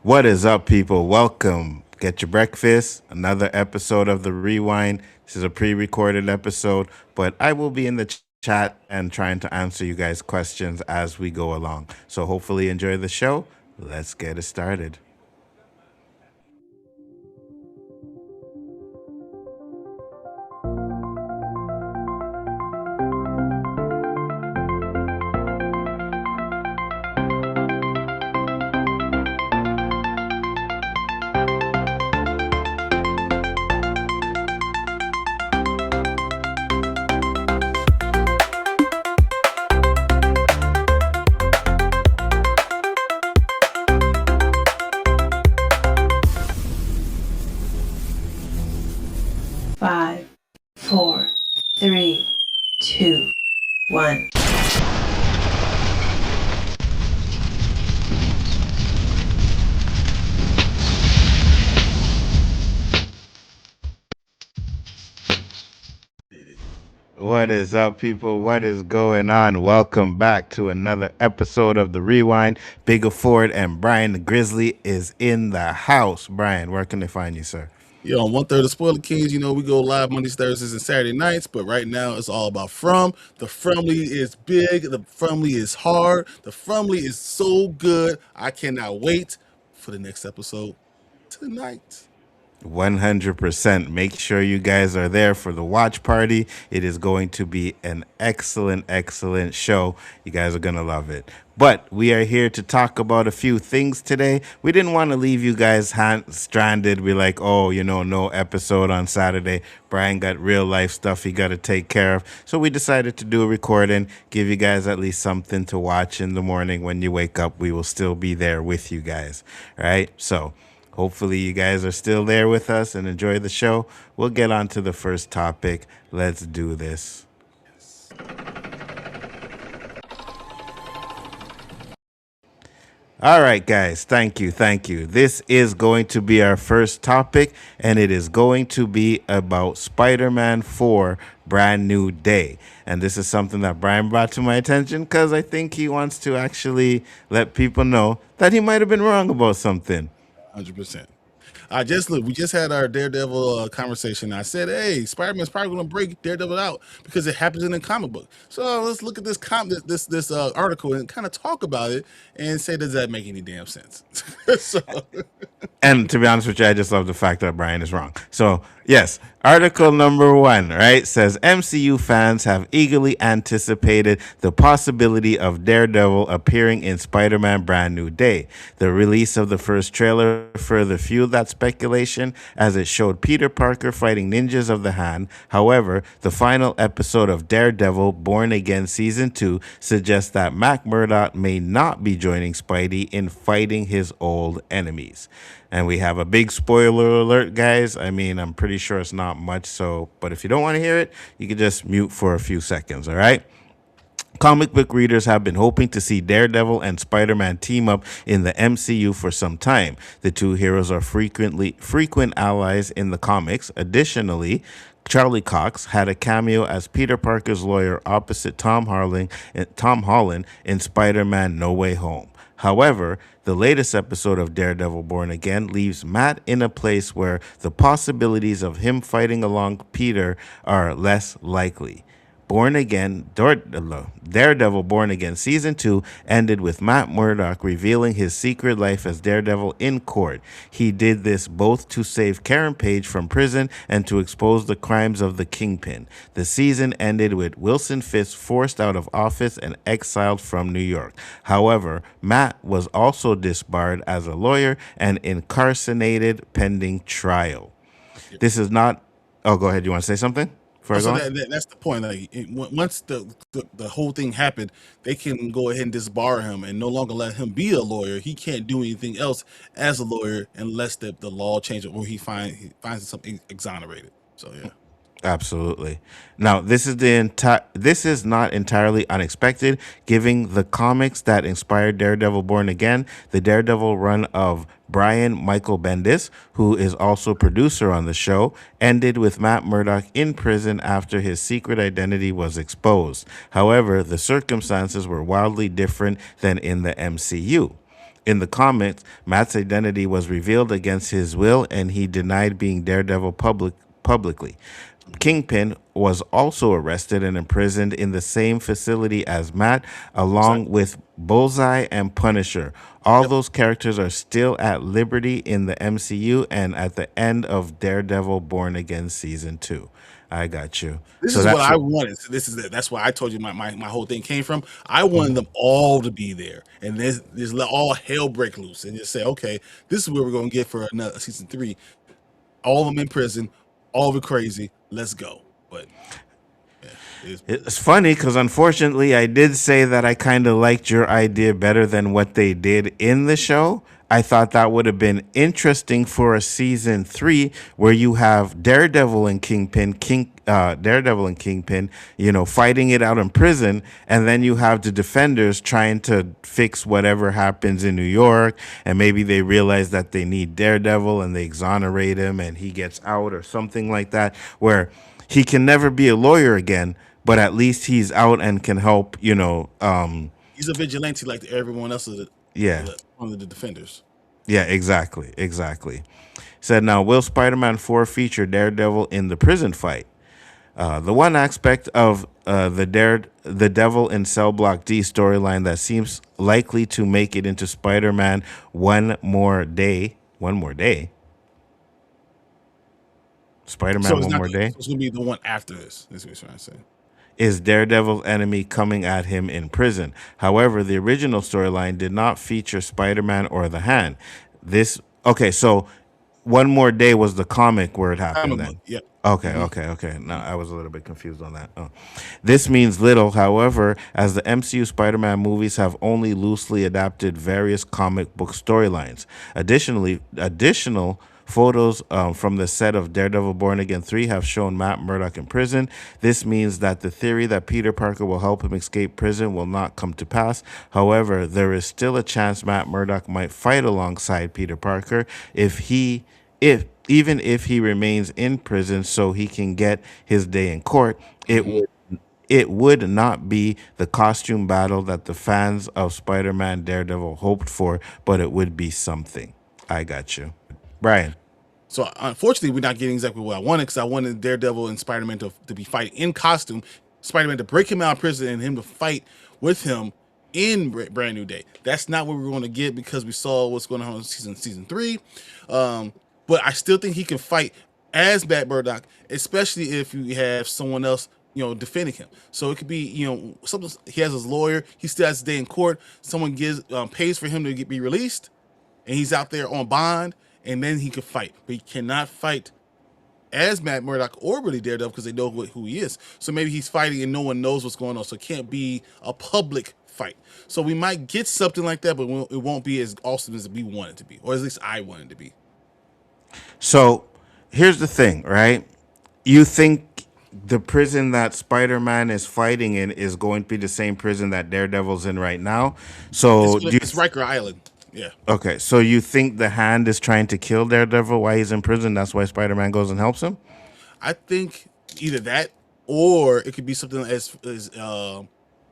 What is up, people? Welcome. Get your breakfast. Another episode of The Rewind. This is a pre recorded episode, but I will be in the chat and trying to answer you guys' questions as we go along. So hopefully, enjoy the show. Let's get it started. 5, 4, 3, 2, 1. What is up, people? What is going on? Welcome back to another episode of The Rewind. Bigger Ford and Bryon the Grizzly is in the house. Bryon, where can they find you, sir? On 1/3 of Spoiler Kings, we go live Mondays, Thursdays, and Saturday nights. But right now, it's all about From. The Fromly is big. The Fromly is hard. The Fromly is so good. I cannot wait for the next episode tonight. 100%. Make sure you guys are there for the watch party. It is going to be an excellent, excellent show. You guys are going to love it. But we are here to talk about a few things today. We didn't want to leave you guys stranded. We're like, oh, no episode on Saturday. Bryon got real life stuff he got to take care of. So we decided to do a recording, give you guys at least something to watch in the morning when you wake up. We will still be there with you guys. Right? So hopefully you guys are still there with us and enjoy the show. We'll get on to the first topic. Let's do this. All right, guys. Thank you. This is going to be our first topic, and it is going to be about Spider-Man 4 Brand New Day. And this is something that Bryon brought to my attention because I think he wants to actually let people know that he might have been wrong about something. 100%. We just had our Daredevil conversation. I said, hey, Spider-Man's probably going to break Daredevil out because it happens in a comic book. So let's look at this article and kind of talk about it and say, does that make any damn sense? so, And to be honest with you, I just love the fact that Bryon is wrong. So, yes, article number 1, right, says MCU fans have eagerly anticipated the possibility of Daredevil appearing in Spider-Man Brand New Day. The release of the first trailer further fueled that speculation as it showed Peter Parker fighting ninjas of the hand. However, the final episode of Daredevil Born Again Season 2 suggests that Matt Murdock may not be joining Spidey in fighting his old enemies. And we have a big spoiler alert, guys. I mean, I'm pretty sure it's not much, but if you don't want to hear it, you can just mute for a few seconds, all right? Comic book readers have been hoping to see Daredevil and Spider-Man team up in the MCU for some time. The two heroes are frequent allies in the comics. Additionally, Charlie Cox had a cameo as Peter Parker's lawyer opposite Tom Holland in Spider-Man No Way Home. However, the latest episode of Daredevil Born Again leaves Matt in a place where the possibilities of him fighting along Peter are less likely. Daredevil Born Again Season 2 ended with Matt Murdock revealing his secret life as Daredevil in court. He did this both to save Karen Page from prison and to expose the crimes of the Kingpin. The season ended with Wilson Fisk forced out of office and exiled from New York. However, Matt was also disbarred as a lawyer and incarcerated pending trial. This is not... Oh, go ahead. You want to say something? that's the point. Once the whole thing happened, they can go ahead and disbar him and no longer let him be a lawyer. He can't do anything else as a lawyer unless the law changes or he finds himself exonerated. So yeah. Absolutely. Now, this is not entirely unexpected, given the comics that inspired Daredevil Born Again. The Daredevil run of Bryon Michael Bendis, who is also producer on the show, ended with Matt Murdock in prison after his secret identity was exposed. However, the circumstances were wildly different than in the MCU. In the comics, Matt's identity was revealed against his will, and he denied being Daredevil publicly. Kingpin was also arrested and imprisoned in the same facility as Matt, along Exactly. with Bullseye and Punisher. All Yep. those characters are still at liberty in the MCU and at the end of Daredevil Born Again Season 2. I got you. This So is what that's I what. wanted. So this is it. That's why I told you my whole thing came from. I wanted them all to be there, and this let all hell break loose, and just say, okay, this is what we're gonna get for another season 3. All of them in prison, all of it crazy. Let's go. But yeah, it is what it It's is. funny because unfortunately, I did say that I kind of liked your idea better than what they did in the show. I thought that would have been interesting for a season 3 where you have Daredevil and Kingpin, fighting it out in prison, and then you have the Defenders trying to fix whatever happens in New York, and maybe they realize that they need Daredevil and they exonerate him, and he gets out or something like that, where he can never be a lawyer again, but at least he's out and can help. He's a vigilante like everyone else is Yeah, one of the defenders. yeah, exactly. Said now, will Spider-Man 4 feature Daredevil in the prison fight? The one aspect of the Devil in Cell Block D storyline that seems likely to make it into Spider-Man one more day, So Spider-Man it's one not. more day, So it's gonna be the one after this. That's what you're trying to say. is Daredevil's enemy coming at him in prison. However, the original storyline did not feature Spider-Man or the Hand. This okay, so one more day was the comic where it happened Comic book. then. Yep. Okay. No, I was a little bit confused on that. Oh. This means little, however, as the MCU Spider-Man movies have only loosely adapted various comic book storylines. Additional photos from the set of Daredevil Born Again 3 have shown Matt Murdock in prison. This means that the theory that Peter Parker will help him escape prison will not come to pass. However, there is still a chance Matt Murdock might fight alongside Peter Parker if even if he remains in prison so he can get his day in court. It would not be the costume battle that the fans of Spider-Man Daredevil hoped for, but it would be something. I got you. Brian. So unfortunately, we're not getting exactly what I wanted because I wanted Daredevil and Spider-Man to be fighting in costume, Spider-Man to break him out of prison and him to fight with him in Brand New Day. That's not what we were going to get because we saw what's going on in season 3. But I still think he can fight as Matt Murdock, especially if you have someone else, defending him. So it could be, something. He has his lawyer. He still has his day in court. Someone pays for him to be released, and he's out there on bond, and then he could fight. But he cannot fight as Matt Murdock or really Daredevil because they know who he is. So maybe he's fighting and no one knows what's going on. So it can't be a public fight. So we might get something like that, but it won't be as awesome as we want it to be, or at least I want it to be. So here's the thing, right? You think the prison that Spider-Man is fighting in is going to be the same prison that Daredevil's in right now? It's So do you it's Riker Island. Yeah. okay, so you think the Hand is trying to kill Daredevil while he's in prison? That's why Spider-Man goes and helps him? I think either that or it could be something as the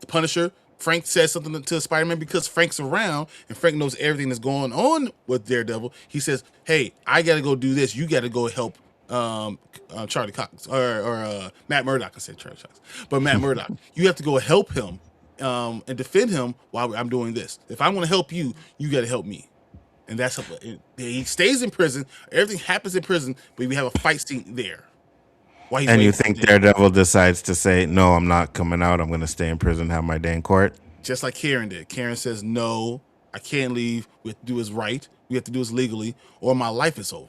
Punisher. Frank says something to Spider-Man because Frank's around and Frank knows everything that's going on with Daredevil. He says, "Hey, I got to go do this. You got to go help Charlie Cox or Matt Murdock." I said Charlie Cox, but Matt Murdock. You have to go help him and defend him while I'm doing this. If I want to help you, you got to help me. And that's how he stays in prison. Everything happens in prison, but we have a fight scene there. While he's And you waiting for think Daredevil. Daredevil decides to say, "No, I'm not coming out. I'm going to stay in prison, have my day in court." Just like Karen did. Karen says, "No, I can't leave. We have to do what's right. We have to do this legally, or my life is over."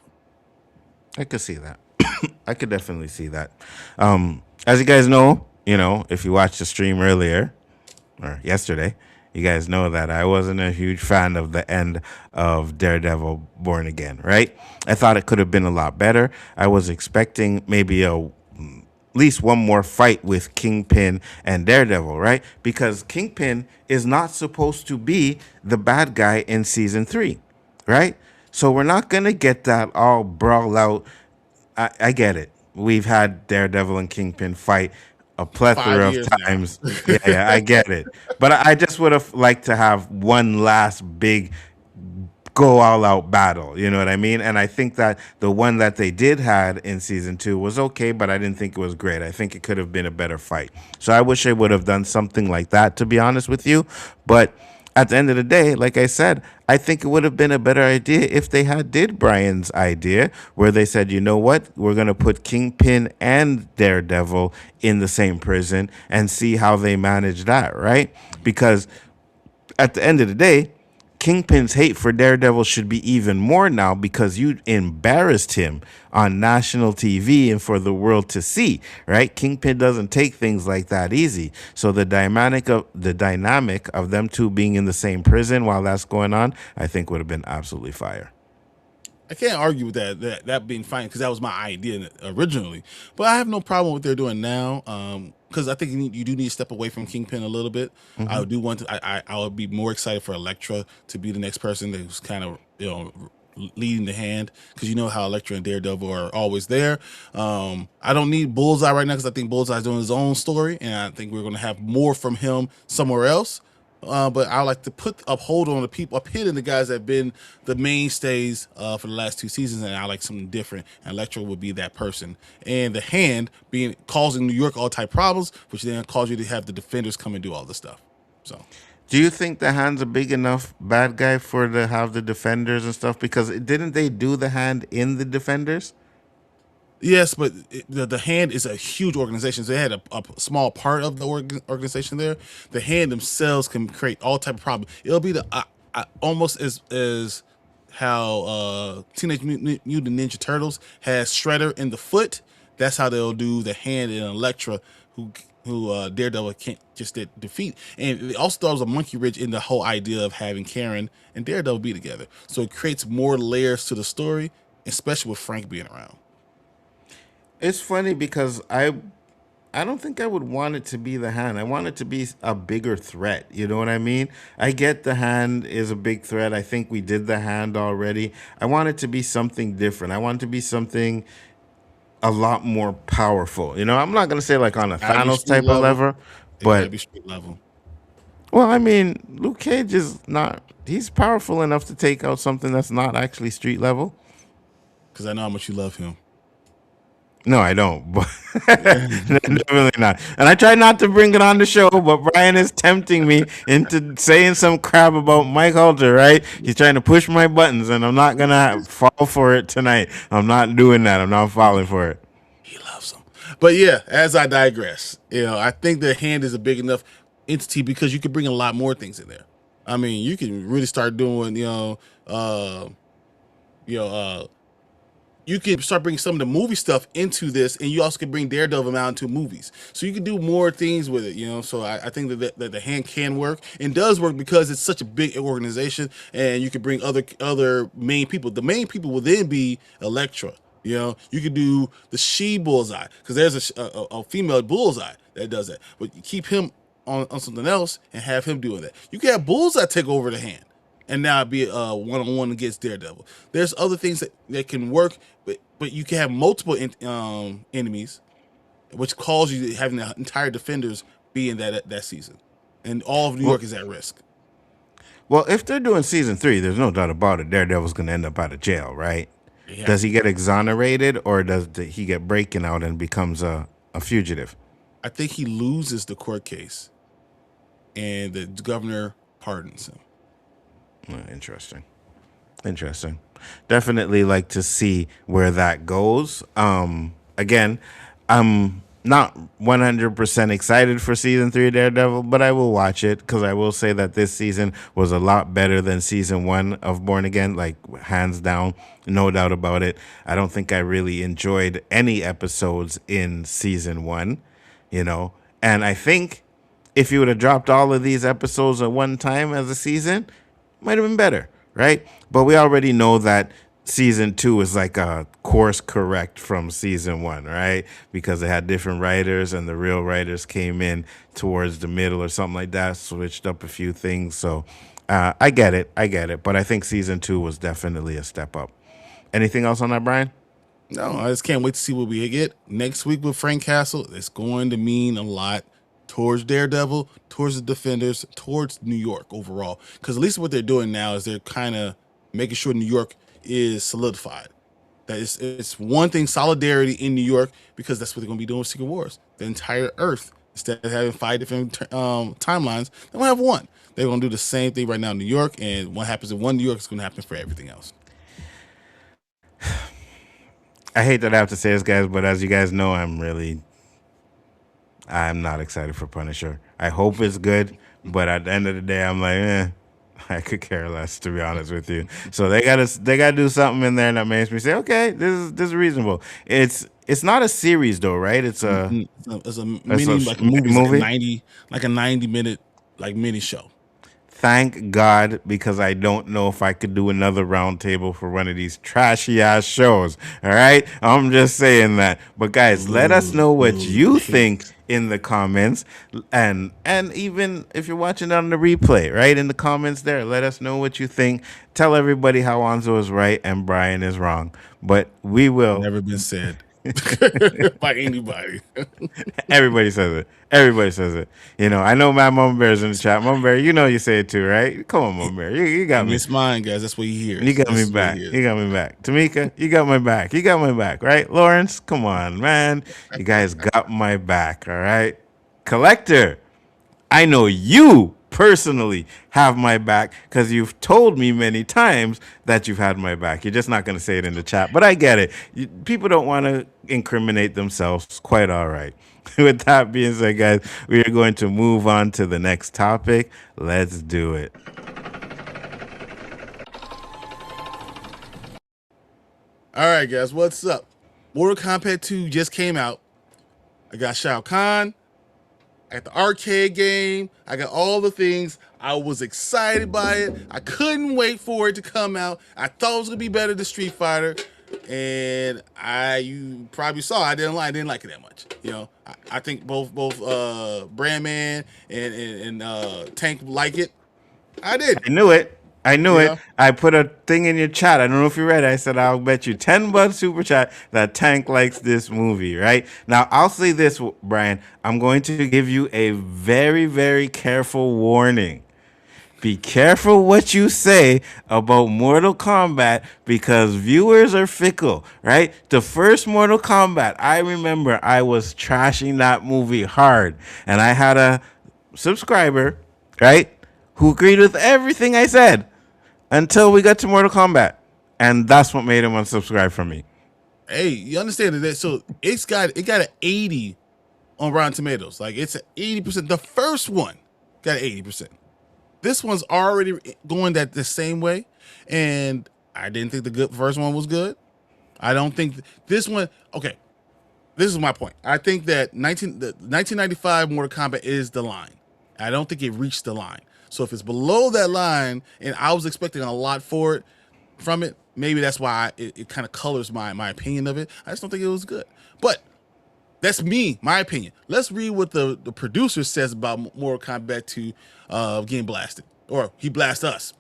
I could see that. I could definitely see that. As you guys know, if you watched the stream earlier or yesterday, you guys know that I wasn't a huge fan of the end of Daredevil Born Again, right? I thought it could have been a lot better. I was expecting maybe at least one more fight with Kingpin and Daredevil, right? Because Kingpin is not supposed to be the bad guy in season 3, right? So we're not going to get that all brawl out. I get it. We've had Daredevil and Kingpin fight a Five plethora of years now. times. Yeah, I get it. But I just would have liked to have one last big go all out battle. You know what I mean? And I think that the one that they did had in season 2 was okay, but I didn't think it was great. I think it could have been a better fight. So I wish they would have done something like that, to be honest with you. But at the end of the day, like I said, I think it would have been a better idea if they had did Bryan's idea, where they said, you know what, we're gonna put Kingpin and Daredevil in the same prison and see how they manage that, right? Because at the end of the day, Kingpin's hate for Daredevil should be even more now because you embarrassed him on national TV and for the world to see, right? Kingpin doesn't take things like that easy. So the dynamic of them two being in the same prison while that's going on, I think would have been absolutely fire. I can't argue with that being fine because that was my idea originally. But I have no problem with what they're doing now. Because I think you do need to step away from Kingpin a little bit. I do want to. I would be more excited for Elektra to be the next person who's kind of leading the hand, because you know how Elektra and Daredevil are always there. I don't need Bullseye right now because I think Bullseye's doing his own story, and I think we're going to have more from him somewhere else. But I like to put a hold on the people, up hitting the guys that have been the mainstays for the last 2 seasons, and I like something different. And Electro would be that person, and the hand being causing New York all type problems, which then cause you to have the defenders come and do all this stuff. So Do you think the hand's a big enough bad guy for to have the defenders and stuff? Because didn't they do the hand in the defenders? yes, but the hand is a huge organization. So they had a small part of the organization there. The hand themselves can create all type of problems. It'll be the almost as how Teenage Mutant Ninja Turtles has Shredder in the foot. That's how they'll do the hand in Elektra, who Daredevil can't just defeat. And it also throws a monkey wrench in the whole idea of having Karen and Daredevil be together. So it creates more layers to the story, especially with Frank being around. It's funny because I don't think I would want it to be the hand. I want it to be a bigger threat. You know what I mean? I get the hand is a big threat. I think we did the hand already. I want it to be something different. I want it to be something a lot more powerful. You know, I'm not gonna say like on a Gotta be Thanos street type of level. level, It gotta but be street level. well, I mean, Luke Cage is not. He's powerful enough to take out something that's not actually street level. Because I know how much you love him. No, I don't. But definitely not. And I try not to bring it on the show, but Brian is tempting me into saying some crap about Mike Halter, right? He's trying to push my buttons, and I'm not gonna fall for it tonight. I'm not doing that. I'm not falling for it. He loves him. But yeah, as I digress, I think the hand is a big enough entity because you could bring a lot more things in there. I mean, you can really start doing, you know, you can start bringing some of the movie stuff into this, and you also can bring Daredevil out into movies. So you can do more things with it. So I think that the hand can work and does work because it's such a big organization, and you can bring other main people. The main people will then be Elektra. You could do the she Bullseye because there's a female Bullseye that does that, but you keep him on something else and have him doing that. You can have Bullseye take over the hand and now be a one-on-one against Daredevil. There's other things that can work, but you can have multiple enemies, which calls you having the entire defenders be in that season, and all of New Well, York is at risk. well, if they're doing season 3, there's no doubt about it. Daredevil's gonna end up out of jail, right? They have Does he to. get exonerated, or does he get breaking out and becomes a fugitive? I think he loses the court case, and the governor pardons him. Interesting. Interesting. Definitely like to see where that goes. Again, I'm not 100% excited for season 3 of Daredevil, but I will watch it because I will say that this season was a lot better than season 1 of Born Again, like hands down, no doubt about it. I don't think I really enjoyed any episodes in season 1, you know, and I think if you would have dropped all of these episodes at one time as a season, might have been better, right? But we already know that season 2 is like a course correct from season 1, right? Because they had different writers and the real writers came in towards the middle or something like that, switched up a few things. So I get it. But I think season 2 was definitely a step up. Anything else on that, Brian? No, I just can't wait to see what we get next week with Frank Castle. It's going to mean a lot towards Daredevil, towards the Defenders, towards New York overall. Because at least what they're doing now is they're kind of making sure New York is solidified. That it's one thing, solidarity in New York, because that's what they're going to be doing with Secret Wars. The entire Earth, instead of having 5 different timelines, they're going to have one. They're going to do the same thing right now in New York, and what happens in one New York is going to happen for everything else. I hate that I have to say this, guys, but as you guys know, I'm not excited for Punisher. I hope it's good, but at the end of the day, I'm like, I could care less, to be honest with you. So they gotta do something in there that makes me say, okay, this is reasonable. It's not a series though, right? It's a It's a it's a mini, like a movie, movie. like a 90-minute like mini show. Thank God, because I don't know if I could do another roundtable for one of these trashy ass shows. All right, I'm just saying that. But guys, let us know what you think in the comments, and even if you're watching on the replay, right, in the comments there, let us know what you think. Tell everybody how Nzo is right and Bryon is wrong. But we will. Never been said by anybody. Everybody says it. Everybody says it. I know my Mama Bear's in the chat. Mama Bear, you say it too, right? Come on, Mama Bear. You got me. Miss mine, guys. That's what he hears. You got me back. You got me back. Tamika, you got my back. You got my back, right? Lawrence, come on, man. You guys got my back, all right? Collector, I know you personally have my back because you've told me many times that you've had my back. You're just not going to say it in the chat, but I get it. People don't want to incriminate themselves. Quite all right. With that being said, guys, we are going to move on to the next topic. Let's do it. All right, guys, what's up? Mortal Kombat 2 just came out. I got Shao Kahn. I got the arcade game. I got all the things. I was excited by it. I couldn't wait for it to come out. I thought it was gonna be better than Street Fighter, and you probably saw I didn't like it that much. I think both Brand Man and Tank like it. I did. I knew it. I knew it. Yeah. I put a thing in your chat. I don't know if you read it. I said, I'll bet you $10 super chat that Tank likes this movie, right? Now, I'll say this, Bryon. I'm going to give you a very, very careful warning. Be careful what you say about Mortal Kombat because viewers are fickle, right? The first Mortal Kombat, I remember I was trashing that movie hard. And I had a subscriber, right, who agreed with everything I said until we got to Mortal Kombat. And that's what made him unsubscribe from me. Hey, you understand that? So it got an 80 on Rotten Tomatoes. Like it's an 80%. The first one got an 80%. This one's already going the same way, and I didn't think the first one was good. I don't think this one. Okay, this is my point. I think that the 1995 Mortal Kombat is the line. I don't think it reached the line. So if it's below that line, and I was expecting a lot from it, maybe that's why it kind of colors my opinion of it. I just don't think it was good. But that's my opinion. Let's read what the producer says about Mortal Kombat 2 getting blasted. Or he blasts us.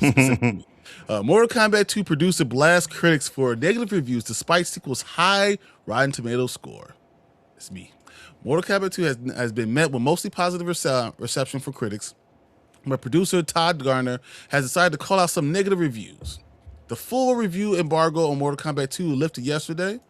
Mortal Kombat 2 producer blasts critics for negative reviews despite sequel's high Rotten Tomatoes score. It's me. Mortal Kombat 2 has been met with mostly positive reception for critics, but producer Todd Garner has decided to call out some negative reviews. The full review embargo on Mortal Kombat 2 lifted yesterday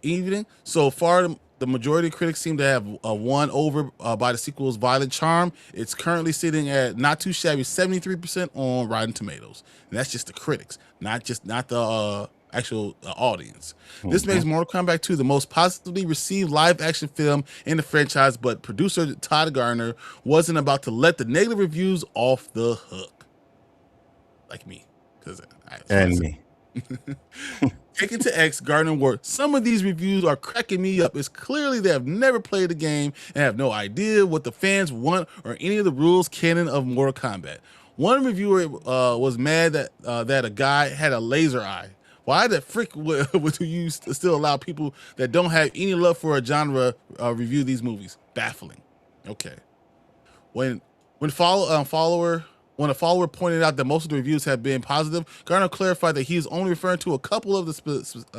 evening. So far, the majority of critics seem to have won over by the sequel's violent charm. It's currently sitting at not too shabby 73% on Rotten Tomatoes. And that's just the critics, not the actual audience. This makes Mortal Kombat 2 the most positively received live action film in the franchise, but producer Todd Garner wasn't about to let the negative reviews off the hook. Like me. And me. Taken to X, Gardner wrote, "Some of these reviews are cracking me up. It's clearly they have never played the game and have no idea what the fans want or any of the rules canon of Mortal Kombat. One reviewer was mad that a guy had a laser eye. Why the frick would you still allow people that don't have any love for a genre review these movies? Baffling." Okay. When follower When a follower pointed out that most of the reviews have been positive, Garner clarified that he is only referring to a couple of the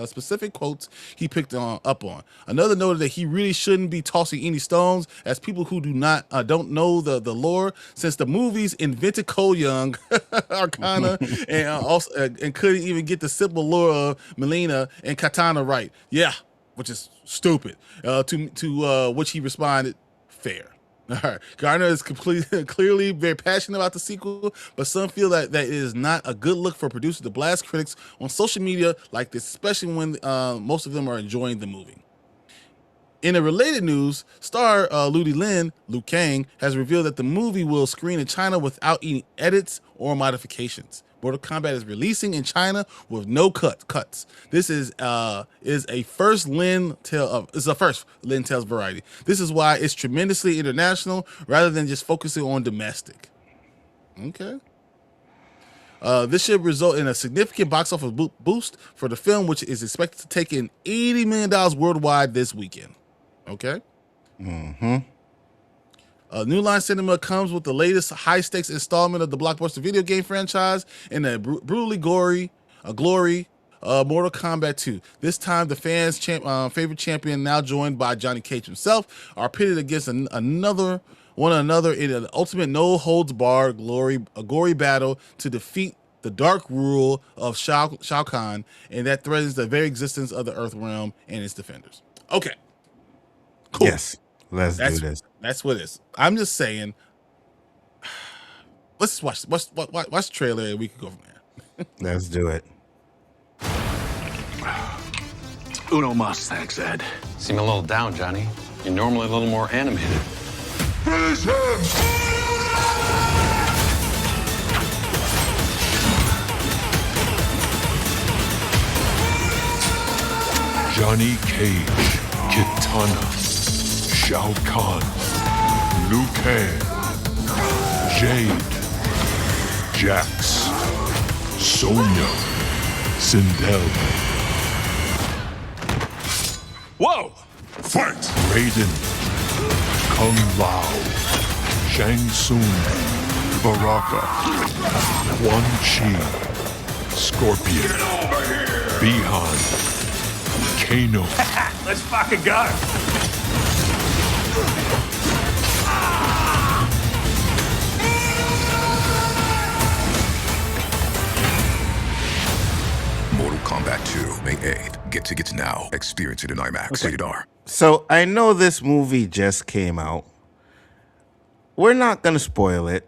specific quotes he picked up on. Another noted that he really shouldn't be tossing any stones, as people who don't know the lore, since the movies invented Cole Young, Arcana, and couldn't even get the simple lore of Melina and Katana right. Yeah, which is stupid. To which he responded, fair. All right. Garner is clearly very passionate about the sequel, but some feel that it is not a good look for producers to blast critics on social media like this, especially when most of them are enjoying the movie. In a related news, star Ludi Lin, Liu Kang, has revealed that the movie will screen in China without any edits or modifications. Mortal Kombat is releasing in China with no cuts. This is a first Lin Tales variety. This is why it's tremendously international rather than just focusing on domestic. Okay. This should result in a significant box office boost for the film, which is expected to take in $80 million worldwide this weekend. Okay. Mm-hmm. New Line Cinema comes with the latest high-stakes installment of the blockbuster video game franchise in a brutally glory Mortal Kombat 2. This time, the fans' favorite champion, now joined by Johnny Cage himself, are pitted against one another in an ultimate no-holds-barred gory battle to defeat the dark rule of Shao Kahn, and that threatens the very existence of the Earth Realm and its defenders. Okay. Cool. Yes. Let's do this. That's what it is. I'm just saying. Let's watch the trailer and we can go from there. Let's do it. Uno mas, thanks, Ed. Seem a little down, Johnny. You're normally a little more animated. Finish him! Johnny Cage, Kitana, Shao Kahn, Liu Kang, Jade, Jax, Sonya, Sindel. Whoa! Fight! Raiden, Kung Lao, Shang Tsung, Baraka, Quan Chi, Scorpion, Bihan, Kano. Let's fucking go! Mortal Kombat 2, May 8th. Get tickets now. Experience it in IMAX. Rated R. So I know this movie just came out. We're not going to spoil it,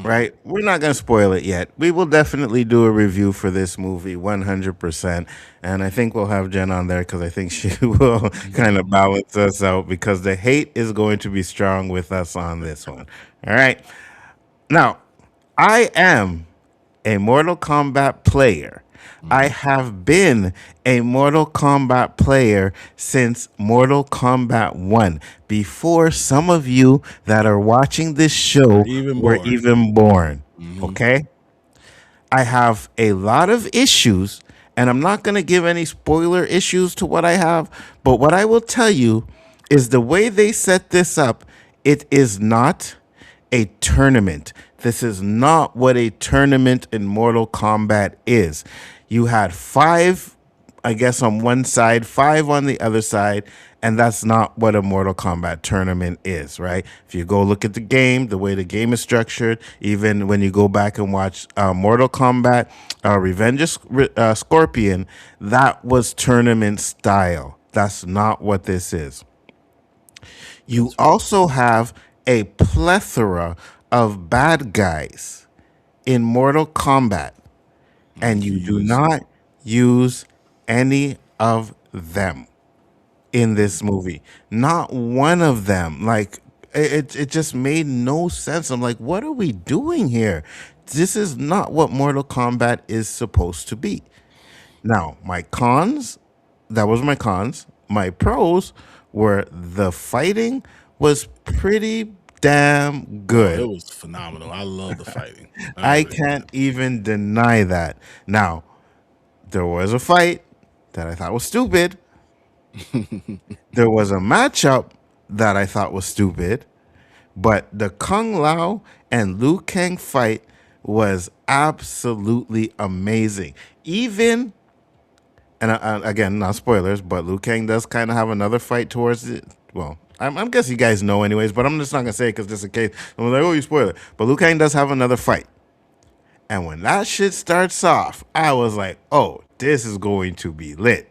right? We're not going to spoil it yet. We will definitely do a review for this movie 100%. And I think we'll have Jen on there because I think she will kind of balance us out because the hate is going to be strong with us on this one. All right. Now, I am a Mortal Kombat player. I have been a Mortal Kombat player since Mortal Kombat 1, before some of you that are watching this show were even born. Mm-hmm. Okay? I have a lot of issues, and I'm not going to give any spoiler issues to what I have, but what I will tell you is the way they set this up, it is not a tournament. This is not what a tournament in Mortal Kombat is. You had 5, I guess, on one side, 5 on the other side, and that's not what a Mortal Kombat tournament is, right? If you go look at the game, the way the game is structured, even when you go back and watch Mortal Kombat Revenge of Scorpion, that was tournament style. That's not what this is. You also have a plethora of bad guys in Mortal Kombat, and you do not use any of them in this movie. Not one of them. Like, it just made no sense. I'm like, what are we doing here? This is not what Mortal Kombat is supposed to be. Now, my cons, that was my cons. My pros were the fighting was pretty damn good. It was phenomenal. I love the fighting. I can't even deny that. Now, there was a fight that I thought was stupid. There was a matchup that I thought was stupid. But the Kung Lao and Liu Kang fight was absolutely amazing. Even, and again, not spoilers, but Liu Kang does kind of have another fight towards it. Well, I'm guessing you guys know anyways, but I'm just not going to say it because just in case. I'm like, oh, you spoil it. But Liu Kang does have another fight. And when that shit starts off, I was like, oh, this is going to be lit.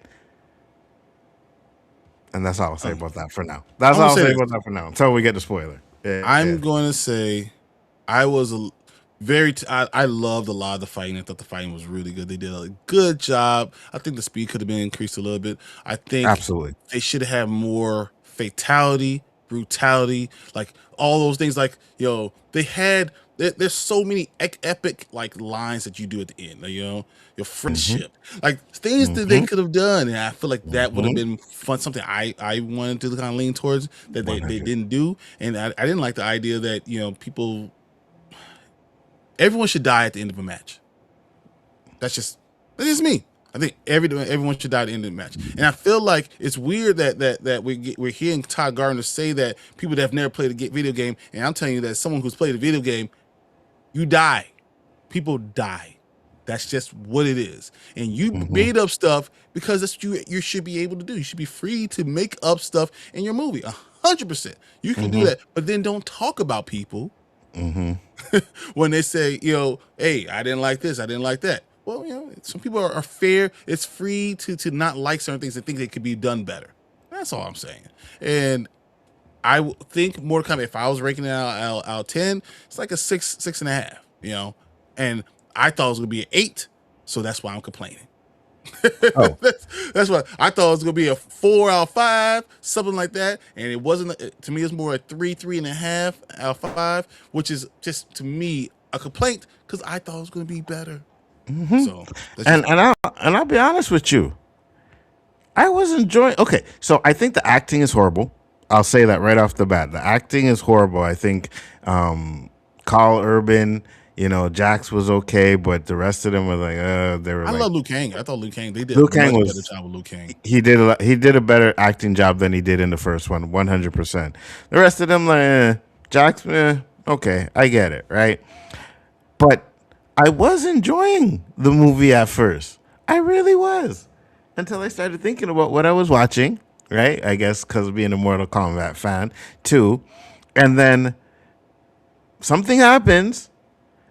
And that's all I'll say about that for now. That's all I'll say about that for now until we get the spoiler. I'm going to say I was I loved a lot of the fighting. I thought the fighting was really good. They did a good job. I think the speed could have been increased a little bit. I think Absolutely. they should have had more fatality, brutality, like all those things. Like, they had, there's so many epic like lines that you do at the end, like, your friendship, like things that they could have done. And I feel like that would have been fun. Something I wanted to kind of lean towards that they didn't do. And I didn't like the idea that, everyone should die at the end of a match. That's just me. I think everyone should die at the end of the match. And I feel like it's weird that we're hearing Todd Gardner say that people that have never played a video game, and I'm telling you that someone who's played a video game, you die. People die. That's just what it is. And you made up stuff because that's what you should be able to do. You should be free to make up stuff in your movie. 100%. You can do that, but then don't talk about people when they say, hey, I didn't like this, I didn't like that. Well, some people are fair. It's free to not like certain things and think they could be done better. That's all I'm saying. And I think Mortal Kombat, if I was ranking it out of 10, it's like a 6.5, and I thought it was going to be an 8. So that's why I'm complaining. Oh. That's what I thought it was going to be, a 4 out of 5, something like that. And it wasn't. To me, it's more a 3.5 out of 5, which is just, to me, a complaint because I thought it was going to be better. So I'll be honest with you. I was enjoying. Okay, so I think the acting is horrible. I'll say that right off the bat. The acting is horrible. I think Carl Urban, Jax was okay, but the rest of them were like, they were. I love Liu Kang. I thought Liu Kang. They did a much better job with Liu Kang. He did a better acting job than he did in the first one, 100%. The rest of them, like Jax, okay, I get it, right? But I was enjoying the movie at first. I really was. Until I started thinking about what I was watching, right? I guess because of being a Mortal Kombat fan, too. And then something happens,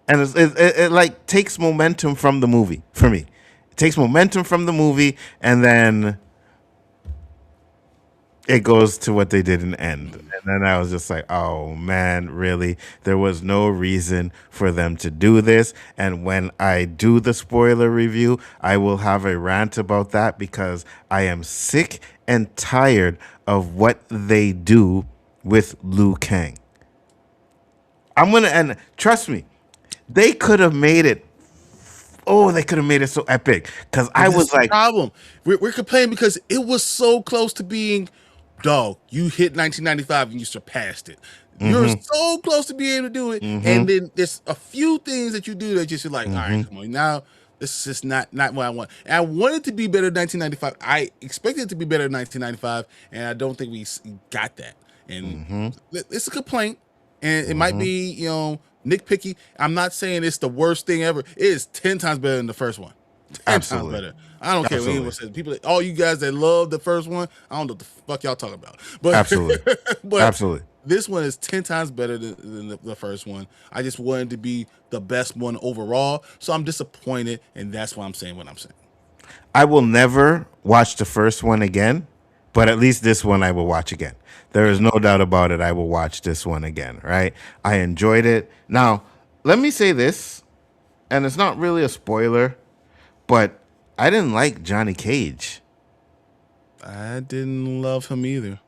and it like takes momentum from the movie for me. It takes momentum from the movie, and then it goes to what they did in the end. And then I was just like, oh, man, really? There was no reason for them to do this. And when I do the spoiler review, I will have a rant about that because I am sick and tired of what they do with Liu Kang. And trust me, they could have made it. Oh, they could have made it so epic. Because I was like, problem. We're complaining because it was so close to being, dog, you hit 1995 and you surpassed it. You're so close to being able to do it. And then there's a few things that you do that just, you're like, all right, come on. Now, this is just not what I want. And I want it to be better than 1995. I expected it to be better than 1995, and I don't think we got that. And it's a complaint. And it might be, nitpicky. I'm not saying it's the worst thing ever. It is 10 times better than the first one. 10 times better. I don't care what anyone says. People, all you guys that love the first one, I don't know what the fuck y'all talking about. But absolutely. but absolutely. This one is 10 times better than the first one. I just wanted to be the best one overall. So I'm disappointed, and that's why I'm saying what I'm saying. I will never watch the first one again, but at least this one I will watch again. There is no doubt about it. I will watch this one again, right? I enjoyed it. Now, let me say this, and it's not really a spoiler, but I didn't like Johnny Cage. I didn't love him either.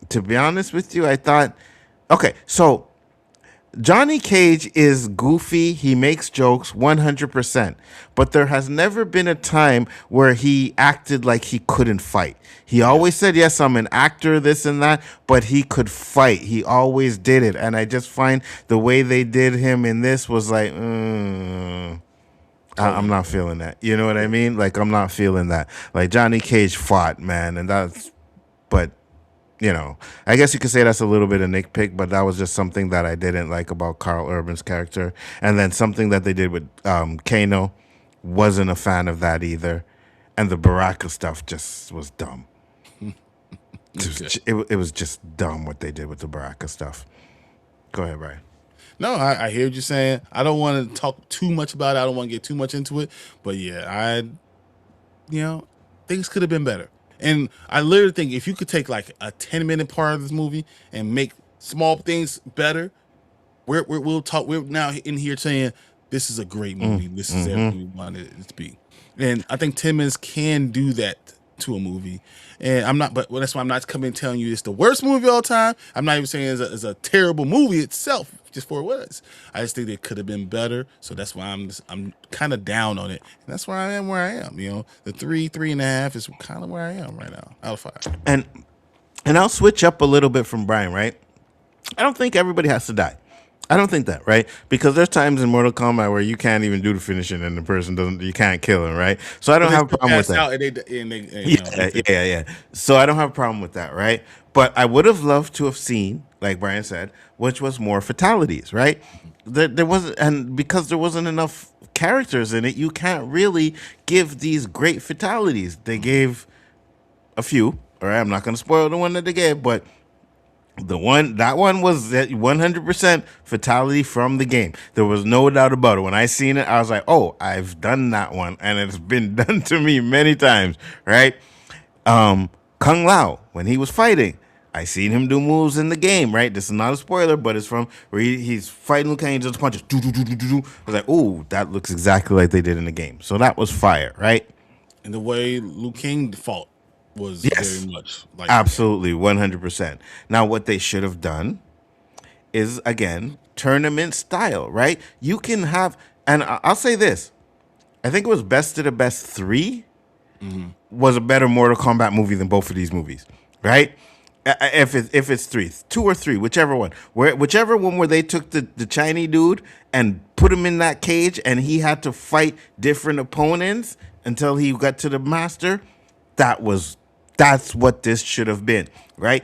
To be honest with you, I thought, okay, so Johnny Cage is goofy. He makes jokes 100%. But there has never been a time where he acted like he couldn't fight. He always said, yes, I'm an actor, this and that, but he could fight. He always did it. And I just find the way they did him in this was like, I'm not feeling that. You know what I mean? Like, I'm not feeling that. Like, Johnny Cage fought, man. And but I guess you could say that's a little bit of nitpick, but that was just something that I didn't like about Carl Urban's character. And then something that they did with Kano, wasn't a fan of that either. And the Baraka stuff just was dumb. It was just dumb what they did with the Baraka stuff. Go ahead, Brian. No, I hear what you're saying. I don't want to talk too much about it. I don't want to get too much into it. But yeah, things could have been better. And I literally think if you could take like a 10-minute part of this movie and make small things better, we'll talk. We're now in here saying this is a great movie. This is everything we wanted it to be. And I think 10 minutes can do that to a movie. And that's why I'm not coming and telling you it's the worst movie of all time. I'm not even saying it's a terrible movie itself, just for what it was. I just think it could have been better. So that's why I'm kind of down on it. And that's why I am where I am. The 3.5 is kind of where I am right now, out of 5. And I'll switch up a little bit from Brian, right? I don't think everybody has to die. I don't think that, right? Because there's times in Mortal Kombat where you can't even do the finishing and the person you can't kill him, right? So I don't have a problem with that. Yeah. So I don't have a problem with that, right? But I would have loved to have seen, like Brian said, which was more fatalities, right? There wasn't, and because there wasn't enough characters in it, you can't really give these great fatalities. They gave a few, all right? I'm not going to spoil the one that they gave, but that one was 100% fatality from the game. There was no doubt about it. When I seen it, I was like, "Oh, I've done that one, and it's been done to me many times." Right? Kung Lao, when he was fighting, I seen him do moves in the game. Right? This is not a spoiler, but it's from where he's fighting Liu Kang, just punches. I was like, "Oh, that looks exactly like they did in the game." So that was fire, right? And the way Liu Kang fought was very much like absolutely 100%. Now, what they should have done is, again, tournament style, right? You can have, and I'll say this, I think it was Best of the Best 3 was a better Mortal Kombat movie than both of these movies, right? If it's 2 or 3, whichever one, whichever one where they took the Chinese dude and put him in that cage and he had to fight different opponents until he got to the master, that's what this should have been, right?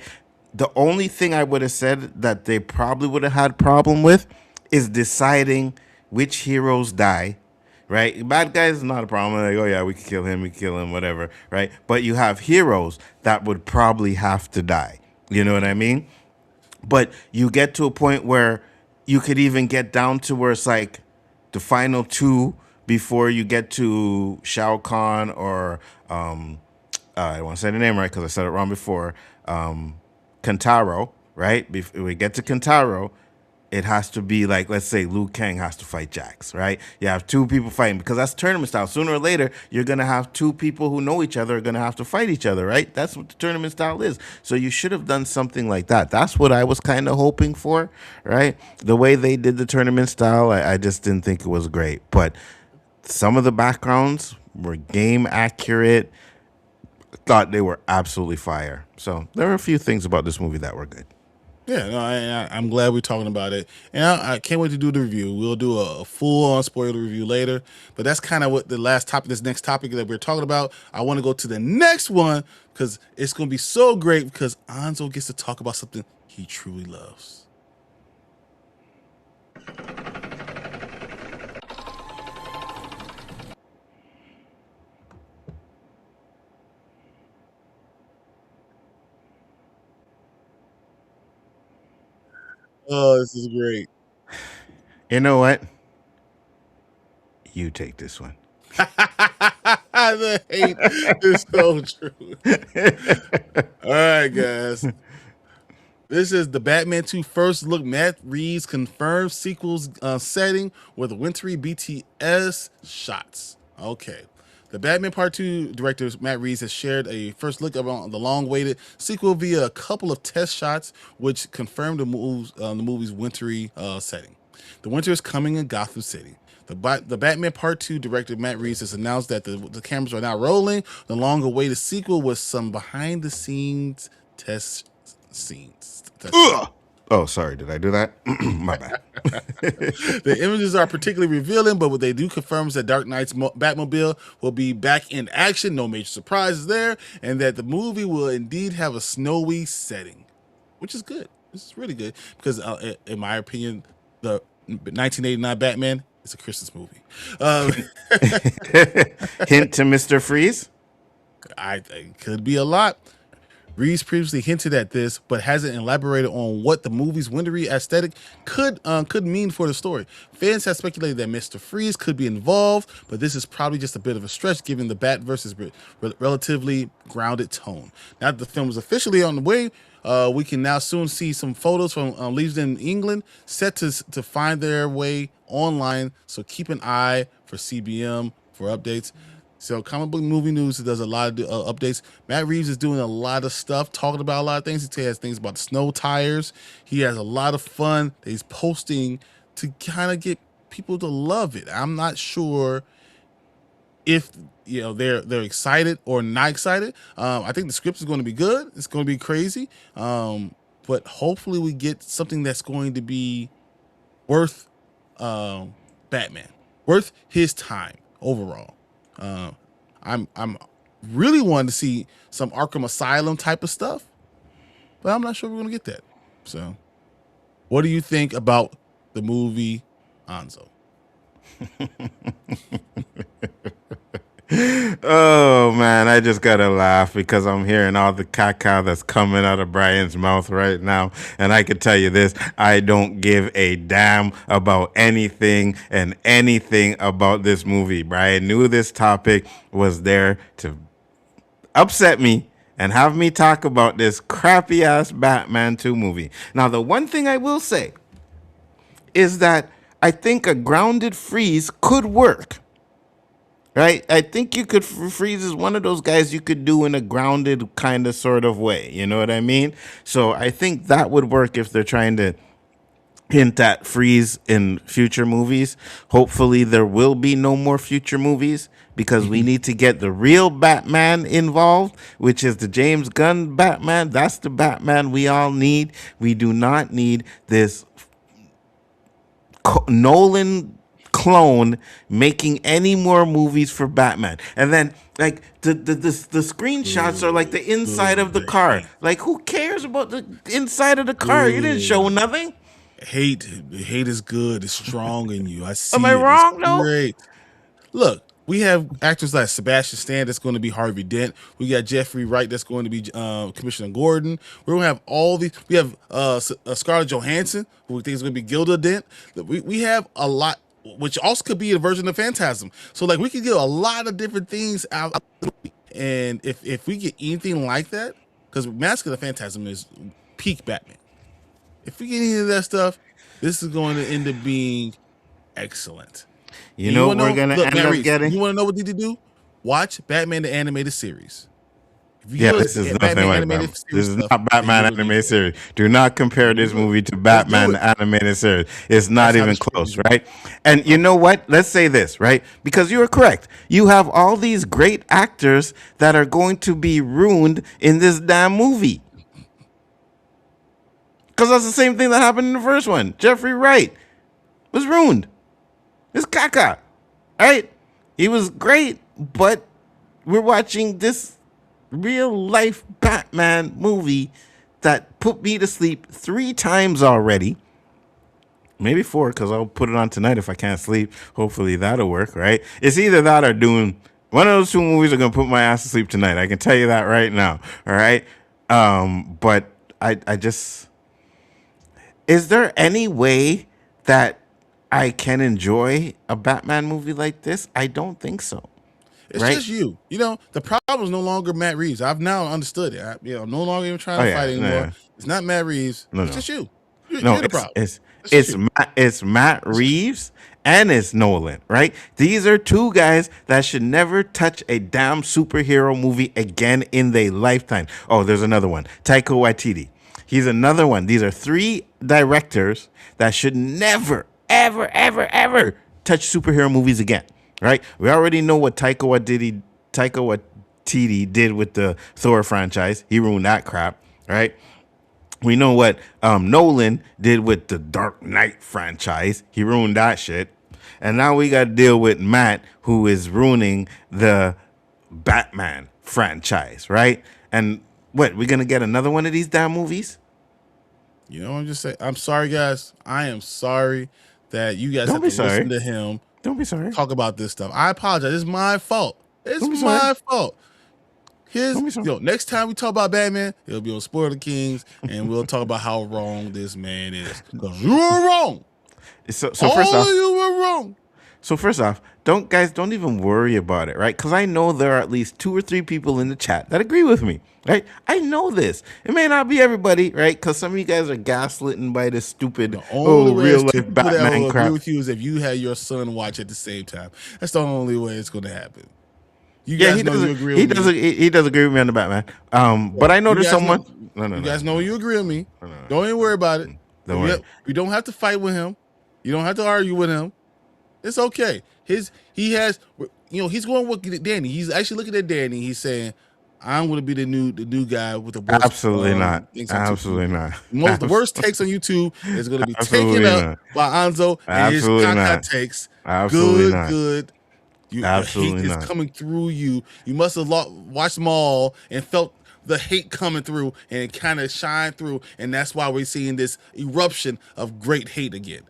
The only thing I would have said that they probably would have had problem with is deciding which heroes die, right? Bad guys is not a problem. Like, oh yeah, we can kill him, whatever, right? But you have heroes that would probably have to die. You know what I mean? But you get to a point where you could even get down to where it's like the final 2 before you get to Shao Kahn or I don't want to say the name right because I said it wrong before. Kentaro, right? Before we get to Kentaro, it has to be like, let's say Liu Kang has to fight Jax, right? You have 2 people fighting because that's tournament style. Sooner or later, you're going to have 2 people who know each other are going to have to fight each other, right? That's what the tournament style is. So you should have done something like that. That's what I was kind of hoping for, right? The way they did the tournament style, I just didn't think it was great. But some of the backgrounds were game accurate. Thought they were absolutely fire. So there were a few things about this movie that were good. Yeah, no, I'm glad we're talking about it, and I can't wait to do the review. We'll do a full-on spoiler review later, but that's kind of what this next topic that we're talking about. I want to go to the next one because it's going to be so great because Nzo gets to talk about something he truly loves. Oh, this is great. You know what? You take this one. The hate is so true. All right, guys. This is the Batman 2 first look. Matt Reeves confirmed sequels setting with wintry BTS shots. Okay. The Batman Part 2 director Matt Reeves has shared a first look about the long-awaited sequel via a couple of test shots, which confirmed the movie's wintry setting. The winter is coming in Gotham City. The Batman Part 2 director Matt Reeves has announced that the cameras are now rolling. The long-awaited sequel with some behind-the-scenes test scenes. Oh, sorry. Did I do that? My bad. The images are particularly revealing, but what they do confirm is that Dark Knight's Batmobile will be back in action. No major surprises there, and that the movie will indeed have a snowy setting, which is good. This is really good because, in my opinion, the 1989 Batman is a Christmas movie. Hint to Mr. Freeze. I think it could be a lot. Reeves previously hinted at this, but hasn't elaborated on what the movie's wintry aesthetic could mean for the story. Fans have speculated that Mr. Freeze could be involved, but this is probably just a bit of a stretch given the Bat versus relatively grounded tone. Now that the film is officially on the way, we can now soon see some photos from Leavesden, England, set to find their way online. So keep an eye for CBM for updates. So comic book movie news does a lot of updates. Matt Reeves is doing a lot of stuff, talking about a lot of things. He has things about snow tires. He has a lot of fun that he's posting to kind of get people to love it. I'm not sure if they're excited or not excited. I think the script is going to be good. It's going to be crazy. But hopefully we get something that's going to be worth Batman, worth his time overall. I'm really wanting to see some Arkham Asylum type of stuff, but I'm not sure we're gonna get that. So, what do you think about the movie Nzo? Oh man, I just gotta laugh because I'm hearing all the caca that's coming out of Bryan's mouth right now. And I can tell you this, I don't give a damn about anything and anything about this movie. Bryan knew this topic was there to upset me and have me talk about this crappy ass Batman 2 movie. Now, the one thing I will say is that I think a grounded Freeze could work. Right? I think you could, Freeze is one of those guys you could do in a grounded kind of sort of way. You know what I mean? So I think that would work if they're trying to hint at Freeze in future movies. Hopefully there will be no more future movies because we need to get the real Batman involved, which is the James Gunn Batman. That's the Batman we all need. We do not need this Nolan clone making any more movies for Batman. And then like the screenshots are like the inside of the car. Like, who cares about the inside of the car? You didn't show nothing. Hate is good. It's strong in you. I see. Am I wrong? No. Great. Look, we have actors like Sebastian Stan that's going to be Harvey Dent. We got Jeffrey Wright that's going to be Commissioner Gordon. We're going to have all these. We have Scarlett Johansson, who we think is going to be Gilda Dent. We have a lot, which also could be a version of Phantasm. So like we could get a lot of different things out. And if we get anything like that, because Mask of the Phantasm is peak Batman. If we get any of that stuff, this is going to end up being excellent. You know what we're going to end up getting? You want to know what they do? Watch Batman the Animated Series. Yeah, this is nothing like Batman. This is not Batman animated series. Do not compare this movie to Batman animated series. It's not even close, right? And you know what? Let's say this, right? Because you are correct. You have all these great actors that are going to be ruined in this damn movie. Because that's the same thing that happened in the first one. Jeffrey Wright was ruined. It's caca, right? He was great, but we're watching this real life Batman movie that put me to sleep 3 times already. Maybe 4, because I'll put it on tonight if I can't sleep. Hopefully that'll work, right? It's either that or doing one of those 2 movies are going to put my ass to sleep tonight. I can tell you that right now, all right? But I just... Is there any way that I can enjoy a Batman movie like this? I don't think so. It's just you. You know, the problem is no longer Matt Reeves. I've now understood it. I'm no longer even trying to fight anymore. Yeah. It's not Matt Reeves. It's just you. You're the problem. It's Matt Reeves and it's Nolan, right? These are 2 guys that should never touch a damn superhero movie again in their lifetime. Oh, there's another one. Taika Waititi. He's another one. These are 3 directors that should never, ever, ever, ever touch superhero movies again. Right? We already know what Taika Waititi did with the Thor franchise. He ruined that crap, right? We know what Nolan did with the Dark Knight franchise. He ruined that shit. And now we got to deal with Matt, who is ruining the Batman franchise, right? And what, we're going to get another one of these damn movies? You know, I'm just saying. I'm sorry, guys. I am sorry that you guys Don't have be to listen sorry. to him Don't be sorry. talk about this stuff. I apologize. It's my fault. It's Don't be my sorry. fault. Don't be sorry. Next time we talk about Batman, it'll be on Spoiler Kings, and we'll talk about how wrong this man is. Because you were wrong. So All first off, of you were wrong. So first off, don't even worry about it, right? Because I know there are at least 2 or 3 people in the chat that agree with me, right? I know this. It may not be everybody, right? Because some of you guys are gaslighting by this stupid The only way real there's 2 life people that Batman will crap. agree with you is if you had your son watch at the same time. That's the only way it's going to happen. You Yeah, guys he know does. you agree He with does. me. He does agree with me on the Batman. But I know You there's guys someone. know- No. You guys know you agree with me. Don't even worry about it. Don't worry. We don't have to fight with him. You don't have to argue with him. It's okay. He's going with Danny. He's actually looking at Danny. He's saying, "I'm going to be the new guy with the worst." Absolutely not. things on Absolutely YouTube. not. The worst takes on YouTube is going to be Absolutely taken up not. by Nzo and his Absolutely caca not. takes. Absolutely not. Good. Absolutely the hate not. is coming through you. You must have watched them all and felt the hate coming through, and it kind of shined through, and that's why we're seeing this eruption of great hate again.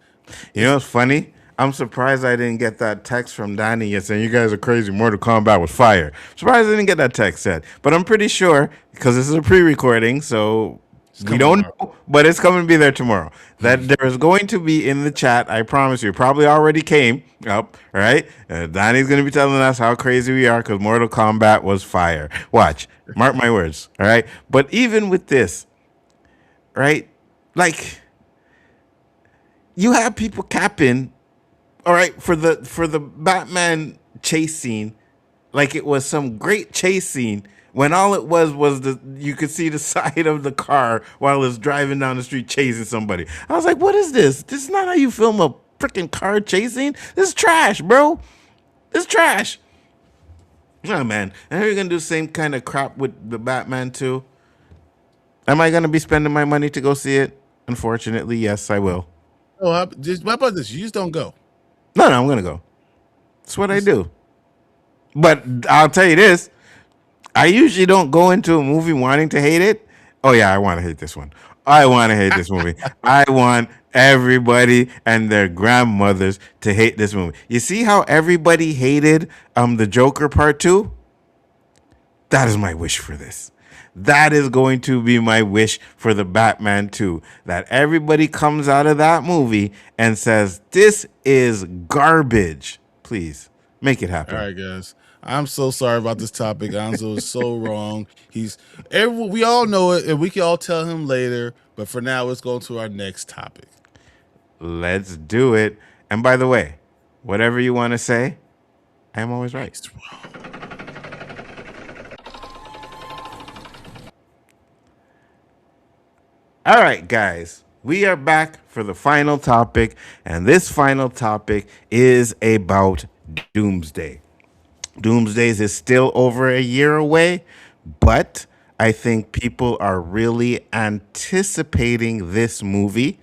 You know what's funny? I'm surprised I didn't get that text from Danny yet saying you guys are crazy. Mortal Kombat was fire. Surprised I didn't get that text yet. But I'm pretty sure, because this is a pre-recording, so we don't know, but it's coming to be there tomorrow. That there is going to be in the chat, I promise you, probably already came up, right? Danny's going to be telling us how crazy we are because Mortal Kombat was fire. Watch. Mark my words, all right? But even with this, right, like, you have people capping, all right, for the Batman chase scene, like it was some great chase scene when all it was you could see the side of the car while it's driving down the street chasing somebody. I was like, what is this? This is not how you film a freaking car chasing. This is trash, bro. This is trash. Oh man, and you're gonna do the same kind of crap with the Batman too. Am I gonna be spending my money to go see it? Unfortunately, yes, I will. Oh, how about this? You just don't go. No, I'm gonna go. That's what I do. But I'll tell you this: I usually don't go into a movie wanting to hate it. Oh yeah, I want to hate this one. I want to hate this movie. I want everybody and their grandmothers to hate this movie. You see how everybody hated the Joker Part 2? That is my wish for this. That is going to be my wish for the Batman 2. That everybody comes out of that movie and says, this is garbage. Please, make it happen. All right, guys. I'm so sorry about this topic. Nzo is so wrong. We all know it, and we can all tell him later. But for now, let's go to our next topic. Let's do it. And by the way, whatever you want to say, I am always right. All right, guys, we are back for the final topic, and this final topic is about Doomsday. Doomsday is still over a year away, but I think people are really anticipating this movie.